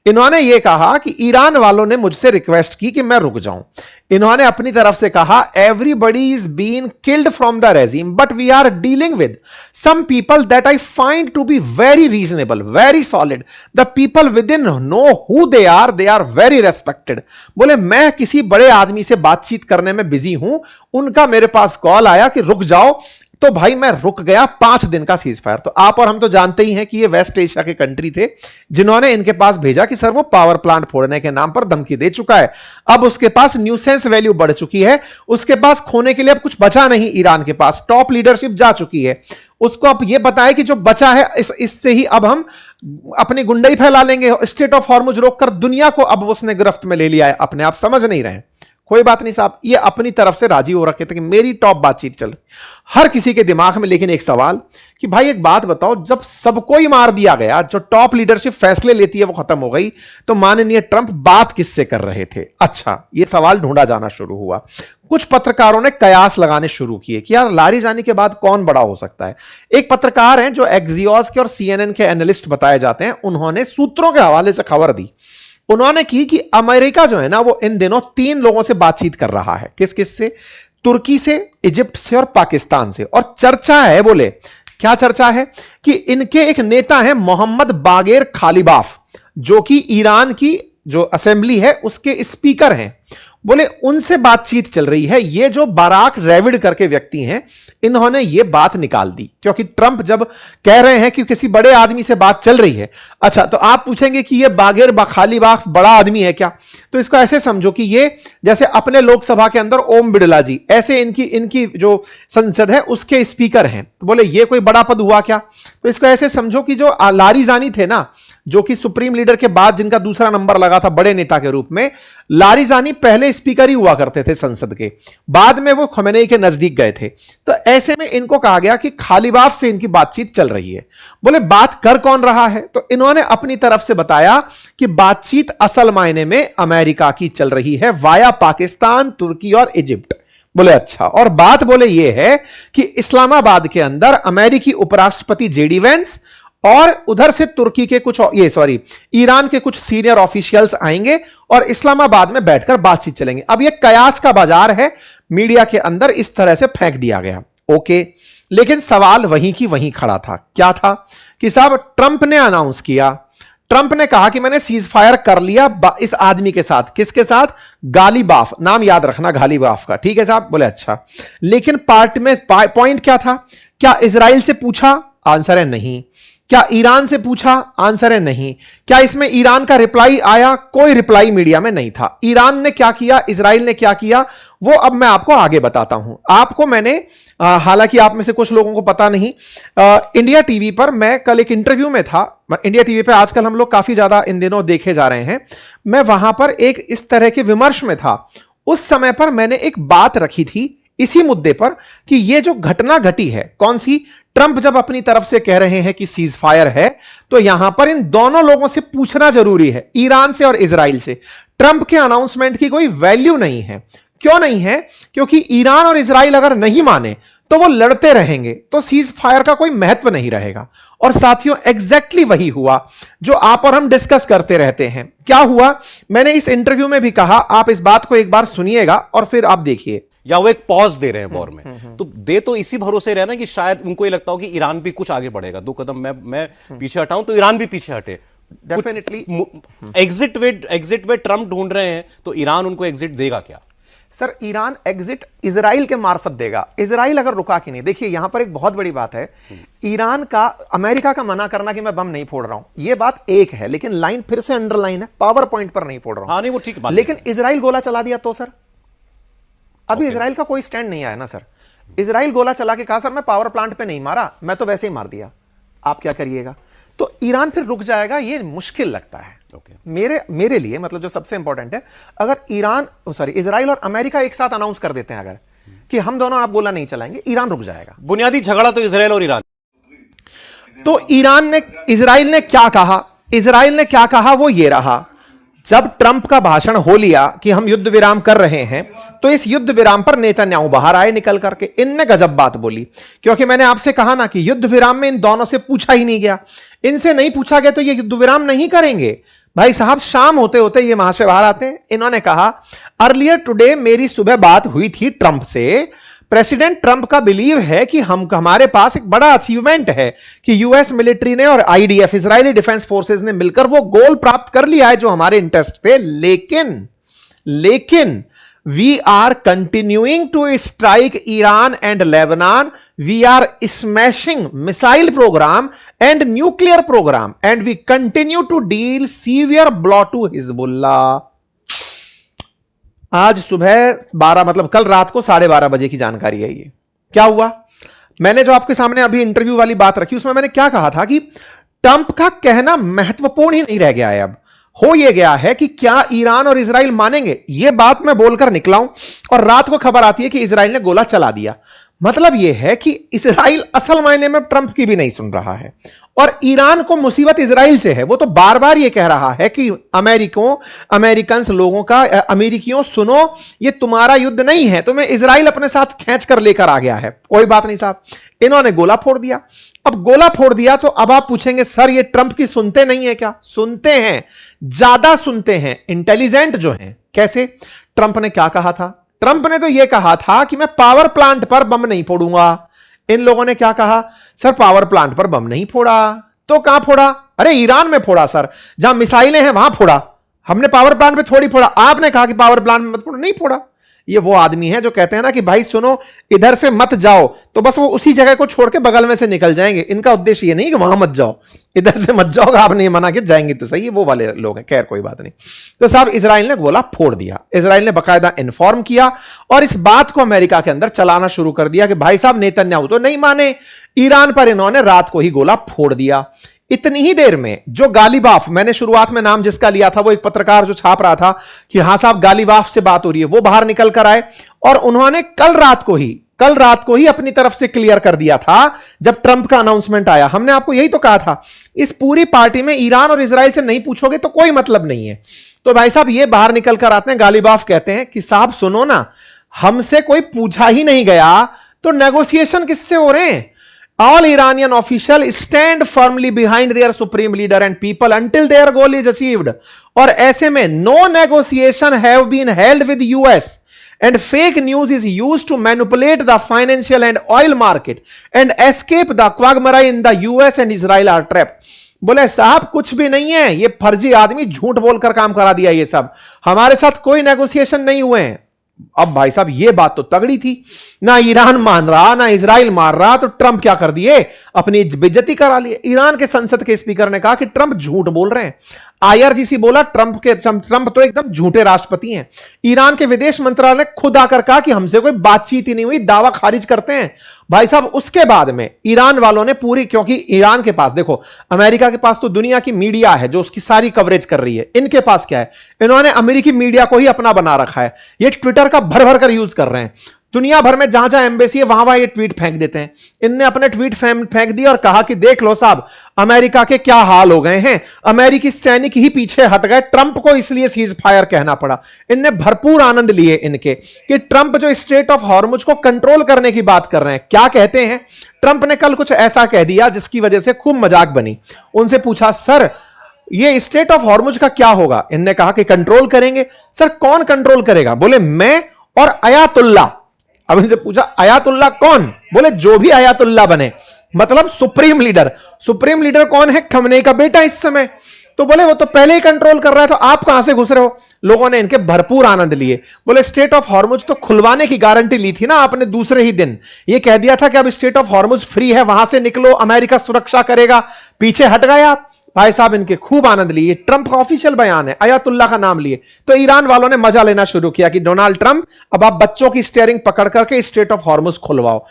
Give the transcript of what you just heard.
इन्होंने यह कहा कि ईरान वालों ने मुझसे रिक्वेस्ट की कि मैं रुक जाऊं। इन्होंने अपनी तरफ से कहा everybody is been killed from the regime but we are dealing with some people that I find to be very reasonable, very solid. The people within know who they are very respected. बोले मैं किसी बड़े आदमी से बातचीत करने में busy हूं, उनका मेरे पास कॉल आया कि रुक जाओ, तो भाई मैं रुक गया। 5 दिन का सीज फायर। तो आप और हम तो जानते ही हैं कि ये वेस्ट एशिया के कंट्री थे जिन्होंने इनके पास भेजा कि सर वो पावर प्लांट फोड़ने के नाम पर धमकी दे चुका है, अब उसके पास न्यूसेंस वैल्यू बढ़ चुकी है, उसके पास खोने के लिए अब कुछ बचा नहीं, ईरान के पास टॉप लीडरशिप जा चुकी है, उसको अब ये बताया कि जो बचा है इससे ही अब हम अपनी गुंडई फैला लेंगे, स्टेट ऑफ हॉर्मुज रोककर दुनिया को अब उसने गिरफ्त में ले लिया है अपने। आप समझ नहीं रहे। कोई बात नहीं साहब, ये अपनी तरफ से राजी हो रखे थे कि मेरी टॉप बातचीत चल रही हर किसी के दिमाग में। लेकिन एक सवाल कि भाई एक बात बताओ, जब सबको ही मार दिया गया, जो टॉप लीडरशिप फैसले लेती है वो खत्म हो गई, तो माननीय ट्रंप बात किससे कर रहे थे? अच्छा, ये सवाल ढूंढा जाना शुरू हुआ। कुछ पत्रकारों ने कयास लगाने शुरू किए कि यार लारिजानी के बाद कौन बड़ा हो सकता है। एक पत्रकार हैं जो एक्सियोस के और CNN के एनालिस्ट बताए जाते हैं, उन्होंने सूत्रों के हवाले से खबर दी। उन्होंने की कि अमेरिका जो है ना वो इन दिनों 3 लोगों से बातचीत कर रहा है। किस किस से? तुर्की से, इजिप्ट से और पाकिस्तान से। और चर्चा है, बोले क्या चर्चा है कि इनके एक नेता हैं मोहम्मद बागेर खालिबाफ, जो कि ईरान की जो असेंबली है उसके स्पीकर हैं। बोले उनसे बातचीत चल रही है। ये जो बाराक रेविड करके व्यक्ति हैं, इन्होंने ये बात निकाल दी क्योंकि ट्रंप जब कह रहे हैं कि किसी बड़े आदमी से बात चल रही है। अच्छा, तो आप पूछेंगे कि ये बागेर खालिबाफ बड़ा आदमी है क्या? तो इसको ऐसे समझो कि ये जैसे अपने लोकसभा के अंदर ओम बिड़ला जी, ऐसे इनकी जो संसद है उसके स्पीकर हैं। तो बोले ये कोई बड़ा पद हुआ क्या? तो इसको ऐसे समझो कि जो लारिजानी थे ना, जो कि सुप्रीम लीडर के बाद जिनका दूसरा नंबर लगा था बड़े नेता के रूप में, लारिजानी पहले स्पीकर ही हुआ करते थे संसद के, बाद में वो खमेनेई के नजदीक गए थे। तो ऐसे में इनको कहा गया कि खालिबाफ से इनकी बातचीत चल रही है। बोले बात कर कौन रहा है? तो इन्होंने अपनी तरफ से बताया कि बातचीत असल मायने में अमेरिका की चल रही है वाया पाकिस्तान, तुर्की और इजिप्ट। बोले अच्छा, और बात बोले ये है कि इस्लामाबाद के अंदर अमेरिकी उपराष्ट्रपति JD वेंस और उधर से तुर्की के कुछ ईरान के कुछ सीनियर ऑफिशियल्स आएंगे और इस्लामाबाद में बैठकर बातचीत चलेंगे। अब ये कयास का बाजार है, मीडिया के अंदर इस तरह से फेंक दिया गया। ओके, लेकिन सवाल वहीं की वहीं खड़ा था। क्या था कि साहब ट्रंप ने अनाउंस किया, ट्रंप ने कहा कि मैंने सीज फायर कर लिया इस आदमी के साथ। किसके साथ? गालिबाफ, नाम याद रखना गालिबाफ का, ठीक है साहब? बोले अच्छा, लेकिन पार्ट में पॉइंट क्या था? क्या इजराइल से पूछा? आंसर है नहीं। क्या ईरान से पूछा? आंसर है नहीं। क्या इसमें ईरान का रिप्लाई आया? कोई रिप्लाई मीडिया में नहीं था। ईरान ने क्या किया, इजराइल ने क्या किया, वो अब मैं आपको आगे बताता हूं। आपको मैंने हालांकि आप में से कुछ लोगों को पता नहीं, इंडिया टीवी पर मैं कल एक इंटरव्यू में था। इंडिया टीवी पे आजकल हम लोग काफी ज्यादा इन दिनों देखे जा रहे हैं। मैं वहां पर एक इस तरह के विमर्श में था। उस समय पर मैंने एक बात रखी थी इसी मुद्दे पर कि ये जो घटना घटी है, कौन सी? ट्रंप जब अपनी तरफ से कह रहे हैं कि सीज फायर है, तो यहां पर इन दोनों लोगों से पूछना जरूरी है, ईरान से और इजराइल से। ट्रंप के अनाउंसमेंट की कोई वैल्यू नहीं है। क्यों नहीं है? क्योंकि ईरान और इजराइल अगर नहीं माने तो वो लड़ते रहेंगे, तो सीज फायर का कोई महत्व नहीं रहेगा। और साथियों एग्जैक्टली वही हुआ जो आप और हम डिस्कस करते रहते हैं। क्या हुआ? मैंने इस इंटरव्यू में भी कहा, आप इस बात को एक बार सुनिएगा और फिर आप देखिए। या वो एक पॉज दे रहे हैं वॉर में, तो दे तो इसी भरोसे रहना कि शायद उनको ये लगता हो कि ईरान भी कुछ आगे बढ़ेगा, 2 कदम मैं पीछे हटाऊं तो ईरान भी पीछे हटे। डेफिनेटली एग्जिट वे ट्रंप ढूंढ रहे हैं, तो ईरान उनको एग्जिट देगा क्या? सर, ईरान एग्जिट इजराइल के मार्फत देगा। इजराइल अगर रुका कि नहीं, देखिए यहां पर एक बहुत बड़ी बात है। ईरान का, अमेरिका का मना करना कि मैं बम नहीं फोड़ रहा हूं, यह बात एक है, लेकिन लाइन फिर से अंडरलाइन है, पावर पॉइंट पर नहीं फोड़ रहा हूं। हाँ, नहीं वो ठीक है, लेकिन इजराइल गोला चला दिया तो सर अभी इजराइल का कोई स्टैंड नहीं आया ना सर। इजराइल गोला चला के कहा सर मैं पावर प्लांट पे नहीं मारा, मैं तो वैसे ही मार दिया, आप क्या करिएगा? तो ईरान फिर रुक जाएगा, ये मुश्किल लगता है। मेरे लिए, मतलब जो सबसे इंपॉर्टेंट है, अगर इजराइल और अमेरिका एक साथ अनाउंस कर देते हैं अगर कि हम दोनों आप गोला नहीं चलाएंगे, ईरान रुक जाएगा। बुनियादी झगड़ा तो इजराइल और ईरान। तो इजराइल ने क्या कहा? इजराइल ने क्या कहा वो ये रहा, जब ट्रंप का भाषण हो लिया कि हम युद्ध विराम कर रहे हैं, तो इस युद्ध विराम पर नेतन्याहू बाहर आए निकल करके। इनने गजब बात बोली, क्योंकि मैंने आपसे कहा ना कि युद्ध विराम में इन दोनों से पूछा ही नहीं गया। इनसे नहीं पूछा गया तो ये युद्ध विराम नहीं करेंगे। भाई साहब शाम होते होते ये वहां से बाहर आते हैं, इन्होंने कहा अर्लियर टुडे मेरी सुबह बात हुई थी ट्रंप से। प्रेसिडेंट ट्रंप का बिलीव है कि हमारे पास एक बड़ा अचीवमेंट है कि यूएस मिलिट्री ने और आईडीएफ इजरायली डिफेंस फोर्सेस ने मिलकर वो गोल प्राप्त कर लिया है जो हमारे इंटरेस्ट थे, लेकिन we are continuing to strike Iran and Lebanon. We are smashing missile program and nuclear program and we continue to deal severe blow to Hezbollah. आज सुबह 12 मतलब कल रात को 12:30 बजे की जानकारी है ये। क्या हुआ? मैंने जो आपके सामने अभी इंटरव्यू वाली बात रखी उसमें मैंने क्या कहा था कि ट्रंप का कहना महत्वपूर्ण ही नहीं रह गया है। अब हो यह गया है कि क्या ईरान और इजराइल मानेंगे, यह बात मैं बोलकर निकला हूं और रात को खबर आती है कि इजराइल ने गोला चला दिया। मतलब यह है कि इजराइल असल मायने में ट्रंप की भी नहीं सुन रहा है और ईरान को मुसीबत इजराइल से है। वो तो बार बार यह कह रहा है कि अमेरिकन लोगों का, अमेरिकियों सुनो, ये तुम्हारा युद्ध नहीं है, तुम्हें इजराइल अपने साथ खींच कर लेकर आ गया है। कोई बात नहीं साहब, इन्होंने गोला फोड़ दिया। अब गोला फोड़ दिया तो अब आप पूछेंगे सर ये ट्रंप की सुनते नहीं है क्या? सुनते हैं, ज्यादा सुनते हैं, इंटेलिजेंट जो हैं। कैसे? ट्रंप ने क्या कहा था? ट्रंप ने तो यह कहा था कि मैं पावर प्लांट पर बम नहीं फोड़ूंगा। इन लोगों ने क्या कहा? सर पावर प्लांट पर बम नहीं फोड़ा। तो कहां फोड़ा? अरे ईरान में फोड़ा सर, जहां मिसाइलें हैं वहां फोड़ा। हमने पावर प्लांट पे थोड़ी फोड़ा। आपने कहा कि पावर प्लांट में मत फोड़ो, नहीं फोड़ा। ये वो आदमी है जो कहते हैं ना कि भाई सुनो इधर से मत जाओ, तो बस वो उसी जगह को छोड़ के बगल में से निकल जाएंगे। इनका उद्देश्य ये नहीं कि वहां मत जाओ, इधर से मत जाओ, आपने ये मना किया जाएंगे तो सही, वो वाले लोग हैं। खैर कोई बात नहीं। तो साहब इजराइल ने गोला फोड़ दिया। इजराइल ने बकायदा इन्फॉर्म किया और इस बात को अमेरिका के अंदर चलाना शुरू कर दिया कि भाई साहब नेतन्याहू तो नहीं माने, ईरान पर इन्होंने रात को ही गोला फोड़ दिया। इतनी ही देर में जो गालिबाफ, मैंने शुरुआत में नाम जिसका लिया था वो एक पत्रकार जो छाप रहा था कि हां साहब गालिबाफ से बात हो रही है, वो बाहर निकल कर आए और उन्होंने कल रात को ही अपनी तरफ से क्लियर कर दिया था। जब ट्रंप का अनाउंसमेंट आया, हमने आपको यही तो कहा था इस पूरी पार्टी में ईरान और इजराइल से नहीं पूछोगे तो कोई मतलब नहीं है। तो भाई साहब ये बाहर निकल कर आते हैं, गालिबाफ कहते हैं कि साहब सुनो ना, हमसे कोई पूछा ही नहीं गया तो नेगोशिएशन किससे हो रहे हैं? All Iranian officials stand firmly behind their supreme leader and people until their goal is achieved. और ऐसे में no negotiation have been held with US and fake news is used to manipulate the financial and oil market and escape the quagmire in the US and Israel are trapped. बोले साहब कुछ भी नहीं है, ये फर्जी आदमी झूठ बोलकर काम करा दिया। ये सब हमारे साथ कोई नेगोशिएशन नहीं हुए हैं। अब भाई साहब ये बात तो तगड़ी थी, ना ईरान मान रहा ना इजराइल मार रहा, तो ट्रंप क्या कर दिए? अपनी बेइज्जती करा लिए। ईरान के संसद के स्पीकर ने कहा कि ट्रंप झूठ बोल रहे हैं। आईआरजीसी बोला ट्रंप तो एकदम झूठे राष्ट्रपति हैं। ईरान के विदेश मंत्रालय ने खुद आकर कहा कि हमसे कोई बातचीत ही नहीं हुई, दावा खारिज करते हैं। भाई साहब उसके बाद में ईरान वालों ने पूरी, क्योंकि ईरान के पास देखो, अमेरिका के पास तो दुनिया की मीडिया है जो उसकी सारी कवरेज कर रही है। इनके पास क्या है? इन्होंने अमेरिकी मीडिया को ही अपना बना रखा है। ये ट्विटर का भर भर कर यूज कर रहे हैं। दुनिया भर में जहां जहां एम्बेसी है वहां वहां ये ट्वीट फेंक देते हैं। इनने अपने ट्वीट फेंक दिए और कहा कि देख लो साहब अमेरिका के क्या हाल हो गए हैं, अमेरिकी सैनिक ही पीछे हट गए, ट्रंप को इसलिए सीज फायर कहना पड़ा। इनने भरपूर आनंद लिए इनके कि ट्रंप जो स्ट्रेट ऑफ हॉर्मुज को कंट्रोल करने की बात कर रहे हैं। क्या कहते हैं? ट्रंप ने कल कुछ ऐसा कह दिया जिसकी वजह से खूब मजाक बनी। उनसे पूछा सर ये स्ट्रेट ऑफ हॉर्मुज का क्या होगा? इनने कहा कि कंट्रोल करेंगे। सर कौन कंट्रोल करेगा? बोले मैं और अयातुल्ला। अब इनसे पूछा अयातुल्ला कौन? बोले जो भी अयातुल्ला बने, मतलब सुप्रीम लीडर। सुप्रीम लीडर कौन है? खमनेई का बेटा इस समय। तो बोले वो तो पहले ही कंट्रोल कर रहा है, तो आप कहां से घुस रहे हो? लोगों ने इनके भरपूर आनंद लिए। बोले स्ट्रेट ऑफ हॉर्मुज तो खुलवाने की गारंटी ली थी ना आपने दूसरे ही दिन। ये कह दिया था कि अब स्ट्रेट ऑफ हॉर्मुज फ्री है, वहां से निकलो, अमेरिका सुरक्षा करेगा। पीछे हट गए आप। भाई साहब इनके खूब आनंद लिए। ट्रंप का ऑफिशियल बयान है, अयातुल्ला का नाम लिए। तो ईरान वालों ने मजा लेना शुरू किया कि डोनाल्ड ट्रंप अब आप बच्चों की स्टीयरिंग पकड़ करके स्ट्रेट ऑफ हॉर्मुज खुलवाओ।